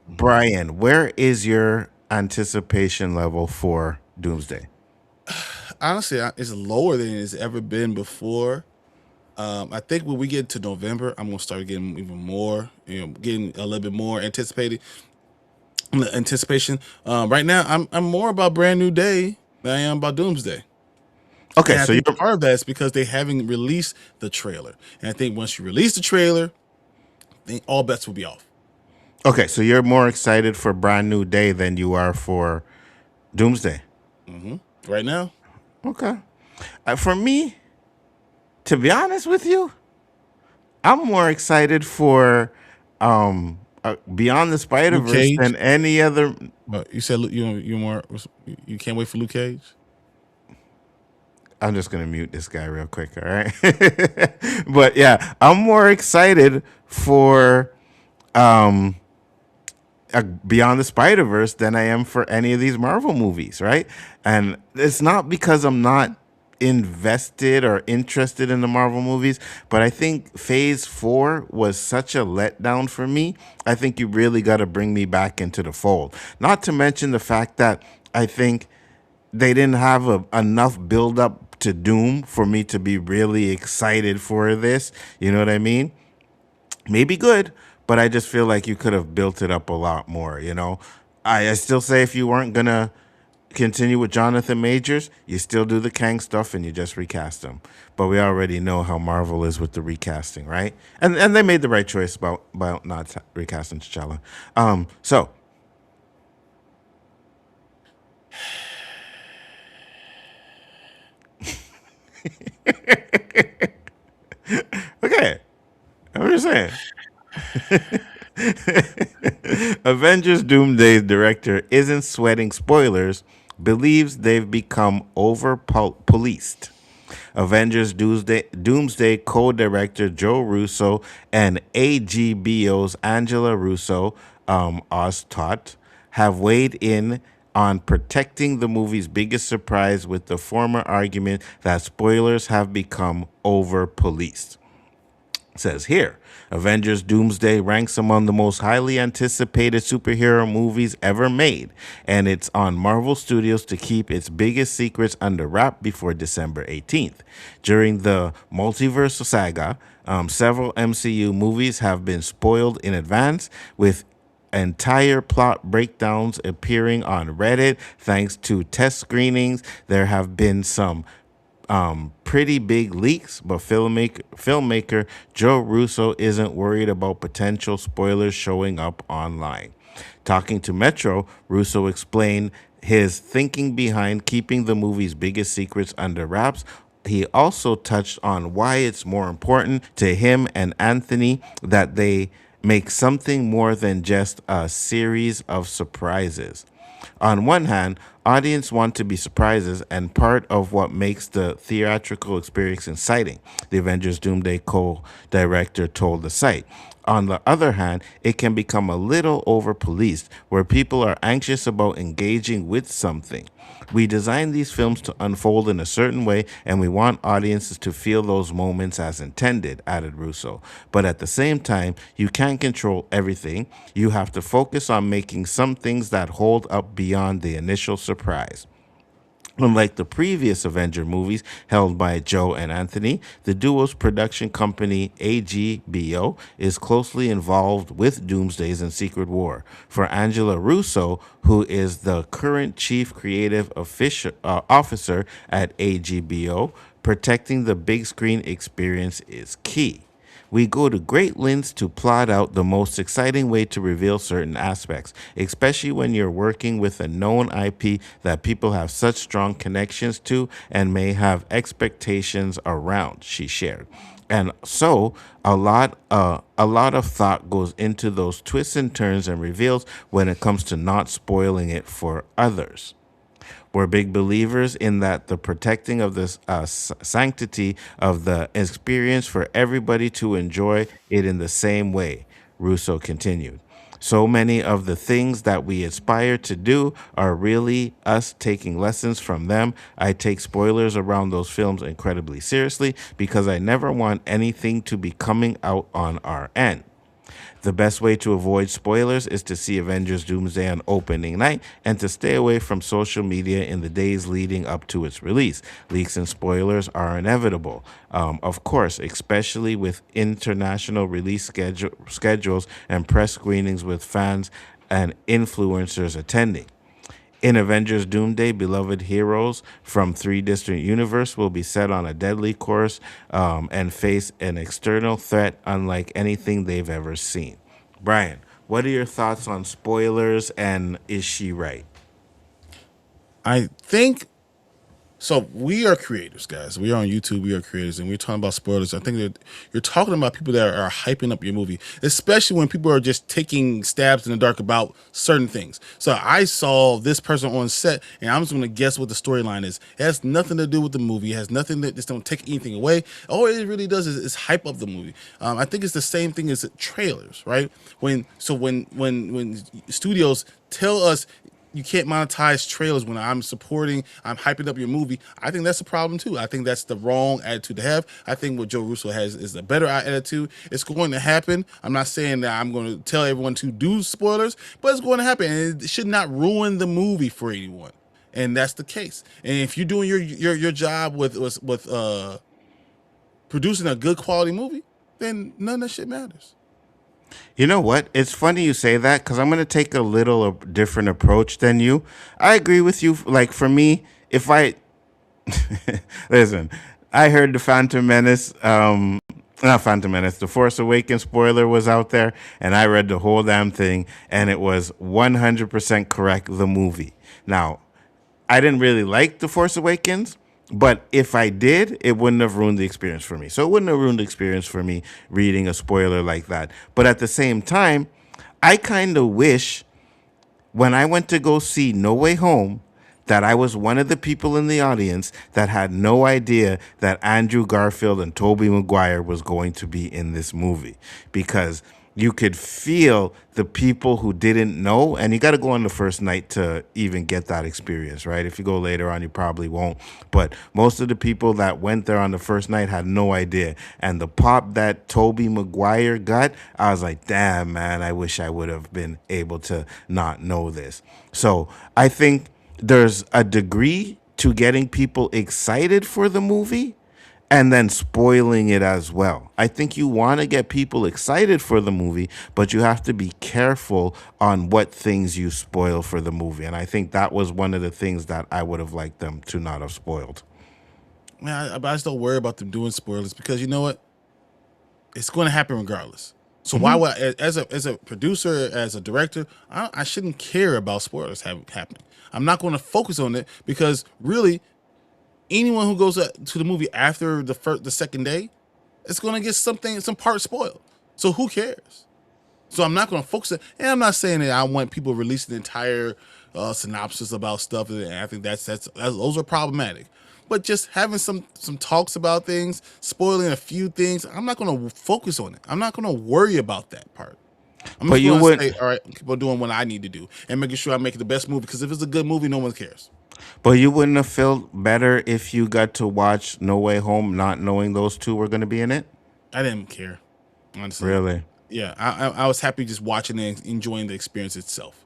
Bryon, where is your anticipation level for Doomsday? Honestly, it's lower than it's ever been before. I think when we get to November, I'm gonna start getting even more, getting a little bit more anticipation. Right now, I'm more about Brand New Day than I am about Doomsday. Okay, And I so think you're part of that is because they haven't released the trailer, and I think once you release the trailer, then all bets will be off. okay. So you're more excited for Brand New Day than you are for Doomsday. Right now, Okay. For me, to be honest with you, I'm more excited for Beyond the Spider-Verse Cage? than any other. but you said you can't wait for Luke Cage. I'm just gonna mute this guy real quick, all right? But yeah, I'm more excited for Beyond the Spider-Verse than I am for any of these Marvel movies, right? And it's not because I'm not invested or interested in the Marvel movies, but I think Phase 4 was such a letdown for me. I think you really got to bring me back into the fold. Not to mention the fact that I think they didn't have enough build up to Doom for me to be really excited for this. You know what I mean? Maybe good, but I just feel like you could have built it up a lot more, you know? I still say if you weren't going to continue with Jonathan Majors, you still do the Kang stuff and you just recast him. But we already know how Marvel is with the recasting, right? And they made the right choice about not recasting T'Challa. So okay, I'm just saying. Avengers Doomsday's director isn't sweating spoilers, believes they've become over policed. Avengers Doomsday co-director Joe Russo and AGBO's Angela Russo, Oztot, have weighed in on protecting the movie's biggest surprise with the former argument that spoilers have become over-policed. Says here, Avengers Doomsday ranks among the most highly anticipated superhero movies ever made, and it's on Marvel Studios to keep its biggest secrets under wrap before December 18th. During the multiverse saga, several MCU movies have been spoiled in advance, with entire plot breakdowns appearing on Reddit thanks to test screenings. There have been some pretty big leaks, but filmmaker Joe Russo isn't worried about potential spoilers showing up online. Talking to Metro, Russo explained his thinking behind keeping the movie's biggest secrets under wraps. He also touched on why it's more important to him and Anthony that they make something more than just a series of surprises. On one hand, audience want to be surprises and part of what makes the theatrical experience exciting, the Avengers Doomsday co-director told the site. On the other hand, it can become a little over-policed, where people are anxious about engaging with something. We design these films to unfold in a certain way, and we want audiences to feel those moments as intended, added Russo. But at the same time, you can't control everything. You have to focus on making some things that hold up beyond the initial surprise. Unlike the previous Avenger movies held by Joe and Anthony, the duo's production company AGBO is closely involved with Doomsdays and Secret War. For Angela Russo, who is the current chief creative officer at AGBO, protecting the big screen experience is key. We go to great lengths to plot out the most exciting way to reveal certain aspects, especially when you're working with a known IP that people have such strong connections to and may have expectations around, she shared. And so a lot of thought goes into those twists and turns and reveals when it comes to not spoiling it for others. We're big believers in that the protecting of the sanctity of the experience for everybody to enjoy it in the same way, Russo continued. So many of the things that we aspire to do are really us taking lessons from them. I take spoilers around those films incredibly seriously because I never want anything to be coming out on our end. The best way to avoid spoilers is to see Avengers Doomsday on opening night and to stay away from social media in the days leading up to its release. Leaks and spoilers are inevitable, of course, especially with international release schedules and press screenings with fans and influencers attending. In Avengers Doomsday, beloved heroes from three distant universes will be set on a deadly course and face an external threat unlike anything they've ever seen. Bryon, what are your thoughts on spoilers, and is she right? I think so. We are creators, guys. We are on YouTube. We are creators, and we're talking about spoilers. I think that you're talking about people that are hyping up your movie, especially when people are just taking stabs in the dark about certain things. So I saw this person on set, and I'm just going to guess what the storyline is. It has nothing to do with the movie. It has nothing that just don't take anything away. All it really does is hype up the movie. I think it's the same thing as trailers, right? When studios tell us you can't monetize trailers when I'm hyping up your movie. I think that's a problem too. I think that's the wrong attitude to have. I think what Joe Russo has is a better attitude. It's going to happen. I'm not saying that I'm going to tell everyone to do spoilers, but it's going to happen, and it should not ruin the movie for anyone. And that's the case. And if you're doing your job with producing a good quality movie, then none of that shit matters. You know what? It's funny you say that because I'm going to take a little different approach than you. I agree with you. Like for me, if I listen, I heard the Phantom Menace, not Phantom Menace, the Force Awakens spoiler was out there, and I read the whole damn thing, and it was 100% correct. The movie. Now, I didn't really like the Force Awakens. But if I did, it wouldn't have ruined the experience for me. So it wouldn't have ruined the experience for me reading a spoiler like that. But at the same time, I kind of wish when I went to go see No Way Home that I was one of the people in the audience that had no idea that Andrew Garfield and Tobey Maguire was going to be in this movie. Because you could feel the people who didn't know, and you got to go on the first night to even get that experience, right? If you go later on, you probably won't. But most of the people that went there on the first night had no idea. And the pop that Tobey Maguire got, I was like, damn, man, I wish I would have been able to not know this. So I think there's a degree to getting people excited for the movie and then spoiling it as well. I think you want to get people excited for the movie, but you have to be careful on what things you spoil for the movie. And I think that was one of the things that I would have liked them to not have spoiled. Man, I just don't worry about them doing spoilers because you know what? It's going to happen regardless. So why would as a producer, as a director, I shouldn't care about spoilers happening. I'm not going to focus on it because really, anyone who goes to the movie after the second day, it's going to get some part spoiled. So who cares? So I'm not going to focus it. And I'm not saying that I want people releasing the entire synopsis about stuff. And I think those are problematic. But just having some talks about things, spoiling a few things, I'm not going to focus on it. I'm not going to worry about that part. I'm But just you going would, to say, all right, keep on doing what I need to do and making sure I make the best movie. Because if it's a good movie, no one cares. but you wouldn't have felt better if you got to watch No Way Home, not knowing those two were going to be in it. I didn't care, honestly. Really? Yeah, I was happy just watching and enjoying the experience itself.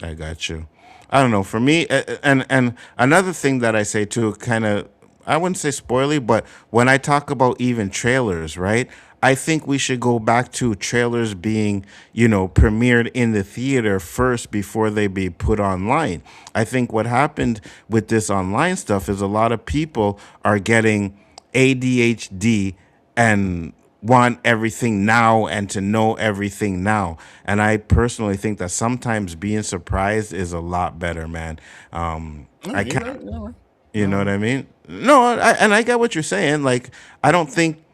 I got you. I don't know. For me, and another thing that I say too, kind of, I wouldn't say spoily, but when I talk about even trailers, right? I think we should go back to trailers being, premiered in the theater first before they be put online. I think what happened with this online stuff is a lot of people are getting ADHD and want everything now and to know everything now. And I personally think that sometimes being surprised is a lot better, man. I can't, you know what I mean? No, I get what you're saying. Like, I don't think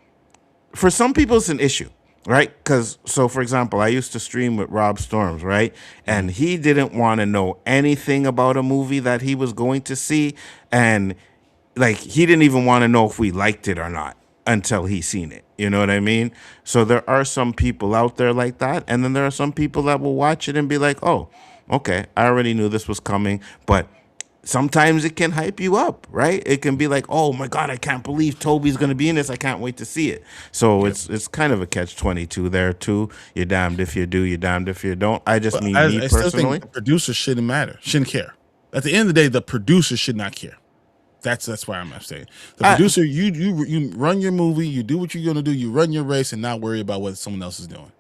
for some people it's an issue, right? Because, so for example, I used to stream with Rob Storms, right? And he didn't want to know anything about a movie that he was going to see. And like, he didn't even want to know if we liked it or not until he seen it. You know what I mean? So there are some people out there like that. And then there are some people that will watch it and be like, oh, okay, I already knew this was coming. But sometimes it can hype you up, right? It can be like, oh my God, I can't believe Toby's going to be in this. I can't wait to see it. So it's kind of a catch-22 there too. You're damned if you do, you're damned if you don't. I just mean me I still personally. think the producer shouldn't care. At the end of the day, the producer should not care. That's why I'm saying the producer. You run your movie, you do what you're gonna do, you run your race, and not worry about what someone else is doing.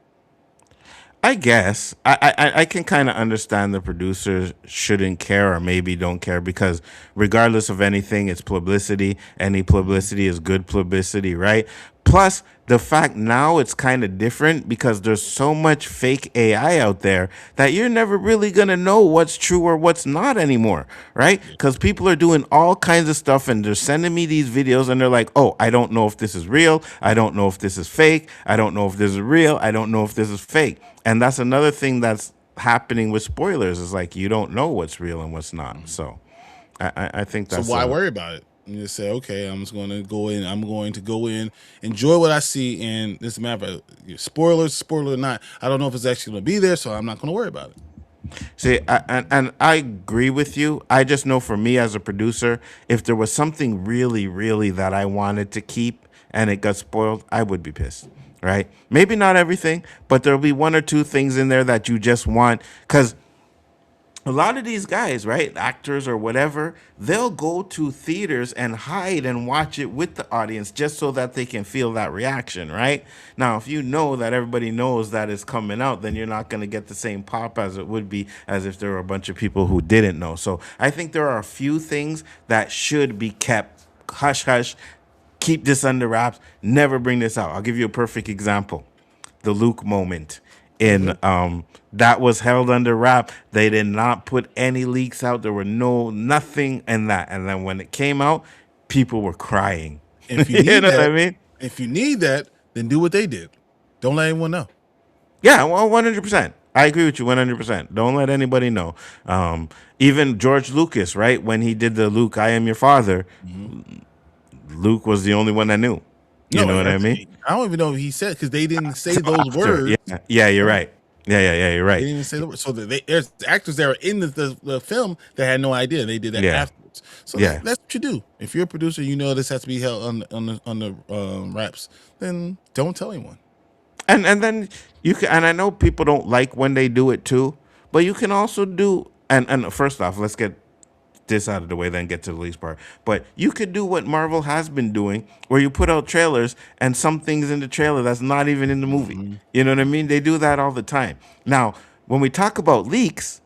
I guess I can kind of understand the producers shouldn't care or maybe don't care because regardless of anything, it's publicity. Any publicity is good publicity, right? Plus, the fact now it's kind of different because there's so much fake AI out there that you're never really going to know what's true or what's not anymore, right? Because people are doing all kinds of stuff and they're sending me these videos and they're like, oh, I don't know if this is real. I don't know if this is fake. I don't know if this is real. I don't know if this is fake. And that's another thing that's happening with spoilers is like you don't know what's real and what's not. So I think that's... So why worry about it? You just say, okay, I'm just going to go in. I'm going to go in, enjoy what I see, and this matter of spoiler or not. I don't know if it's actually going to be there, so I'm not going to worry about it. See, and I agree with you. I just know for me as a producer, if there was something really, really that I wanted to keep and it got spoiled, I would be pissed, right? Maybe not everything, but there'll be one or two things in there that you just want. Because a lot of these guys, right, actors or whatever, they'll go to theaters and hide and watch it with the audience just so that they can feel that reaction, right? Now, if you know that everybody knows that it's coming out, then you're not going to get the same pop as it would be as if there were a bunch of people who didn't know. So I think there are a few things that should be kept hush hush, keep this under wraps, never bring this out. I'll give you a perfect example. The Luke moment in that was held under wrap. They did not put any leaks out. There were nothing in that. And then when it came out, people were crying. If you You need know what I that, mean? if you need that, then do what they did. Don't let anyone know. Yeah, well, 100%. I agree with you 100%. Don't let anybody know. Even George Lucas, right? When he did the Luke, I am your father, Luke was the only one that knew. You know what I mean? I don't even know if he said, because they didn't say those After, words. yeah, you're right. Yeah, you're They right. didn't even say the words. So there's actors that are in the film that had no idea. They did that Yeah. afterwards. So Yeah. that's what you do. If you're a producer, you know this has to be held on the wraps. Then don't tell anyone. And then you can, and I know people don't like when they do it too, but you can also do, and first off, let's get this out of the way, then get to the least part. But you could do what Marvel has been doing, where you put out trailers and some things in the trailer that's not even in the movie. You know what I mean? They do that all the time. Now, when we talk about leaks,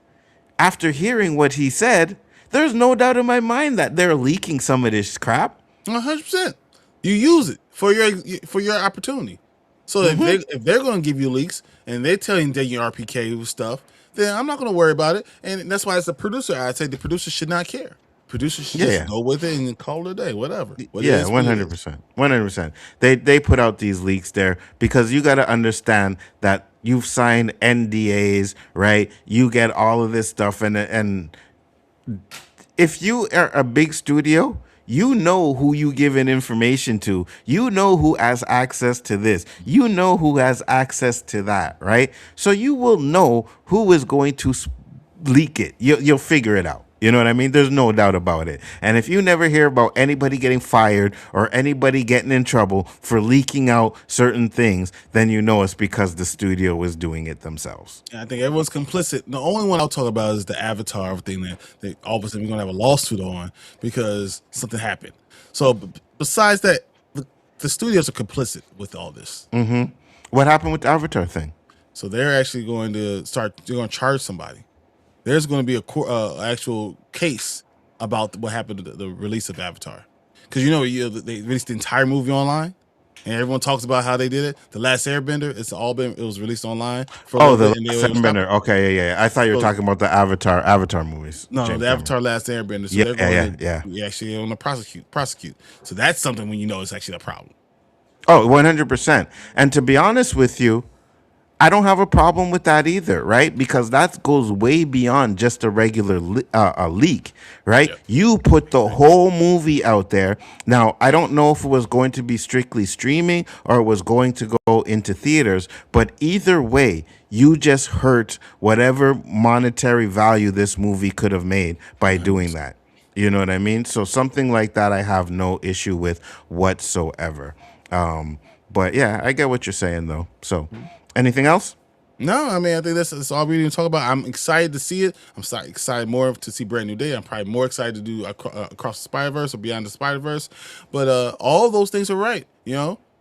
after hearing what he said, there's no doubt in my mind that they're leaking some of this crap. 100%. You use it for your opportunity. So if they're going to give you leaks and they're telling you that you RPK stuff, then I'm not going to worry about it. And that's why as a producer, I'd say the producer should not care. Producers should just go with it and call it a day, whatever. Yeah, 100%. 100%. They put out these leaks there because you got to understand that you've signed NDAs, right? You get all of this stuff, and if you are a big studio, you know who you giving information to. You know who has access to this. You know who has access to that, right? So you will know who is going to leak it. You'll figure it out. You know what I mean? There's no doubt about it. And if you never hear about anybody getting fired or anybody getting in trouble for leaking out certain things, then you know it's because the studio was doing it themselves. And I think everyone's complicit. The only one I'll talk about is the Avatar thing that they all of a sudden we're going to have a lawsuit on because something happened. So besides that, the studios are complicit with all this. What happened with the Avatar thing? So they're actually going to they're going to charge somebody. There's going to be a actual case about what happened to the release of Avatar. Because they released the entire movie online, and everyone talks about how they did it. The Last Airbender, it was released online. The Last Airbender. Okay, yeah. I thought you were talking about the Avatar movies. No, James the Cameron. Avatar Last Airbender. So we actually want to prosecute. So that's something when you know it's actually a problem. Oh, 100%. And to be honest with you, I don't have a problem with that either, right? Because that goes way beyond just a regular leak, right? Yeah. You put the whole movie out there. Now, I don't know if it was going to be strictly streaming or it was going to go into theaters, but either way, you just hurt whatever monetary value this movie could have made by doing that. You know what I mean? So something like that I have no issue with whatsoever. But yeah, I get what you're saying though. So anything else? No, I mean, I think that's all we need to talk about. I'm excited to see it. I'm excited more to see Brand New Day. I'm probably more excited to do Across the Spider-Verse or Beyond the Spider-Verse. But all those things are right,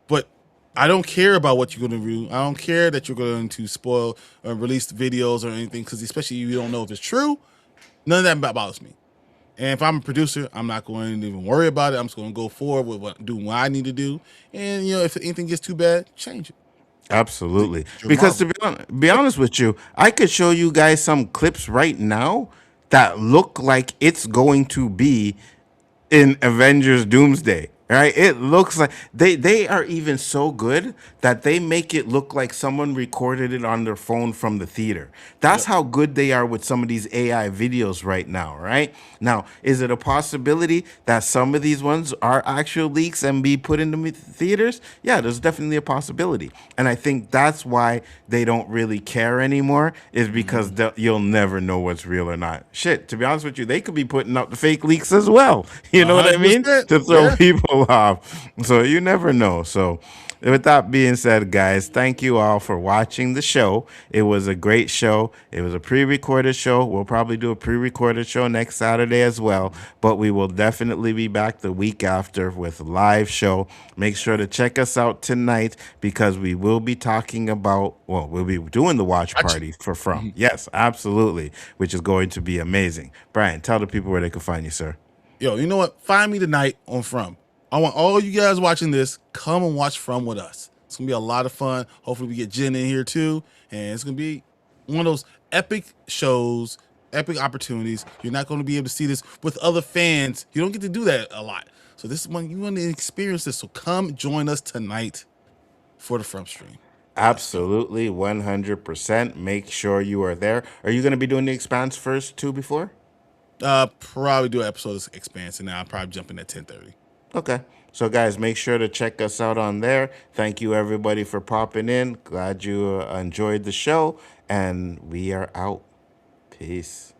But I don't care about what you're going to do. I don't care that you're going to spoil or release videos or anything, because especially if you don't know if it's true, none of that bothers me. And if I'm a producer, I'm not going to even worry about it. I'm just going to go forward with what I need to do. And, if anything gets too bad, change it. Absolutely. Because to be honest with you, I could show you guys some clips right now that look like it's going to be in Avengers Doomsday, Right? It looks like they are even so good that they make it look like someone recorded it on their phone from the theater. That's Yep. how good they are with some of these AI videos right now, right? Now, is it a possibility that some of these ones are actual leaks and be put into theaters? Yeah, there's definitely a possibility. And I think that's why they don't really care anymore, is because you'll never know what's real or not. Shit, to be honest with you, they could be putting out the fake leaks as well. You know what I mean? 100%. To throw Yeah. people off. So you never know. So with that being said, guys, thank you all for watching the show. It was a great show. It was a pre-recorded show. We'll probably do a pre-recorded show next Saturday as well, but we will definitely be back the week after with a live show. Make sure to check us out tonight because we will be talking about, well, we'll be doing the watch party for From. Yes, absolutely, which is going to be amazing. Bryon, tell the people where they can find you, sir. Yo, you know what? Find me tonight on From. I want all you guys watching this, come and watch From with us. It's going to be a lot of fun. Hopefully we get Jen in here too. And it's going to be one of those epic shows, epic opportunities. You're not going to be able to see this with other fans. You don't get to do that a lot. So this is when you want to experience this. So come join us tonight for the From stream. Absolutely, 100%. Make sure you are there. Are you going to be doing the Expanse first too before? Probably do an episode of Expanse, and now I'll probably jump in at 10:30. Okay. So, guys, make sure to check us out on there. Thank you, everybody, for popping in. Glad you enjoyed the show. And we are out. Peace.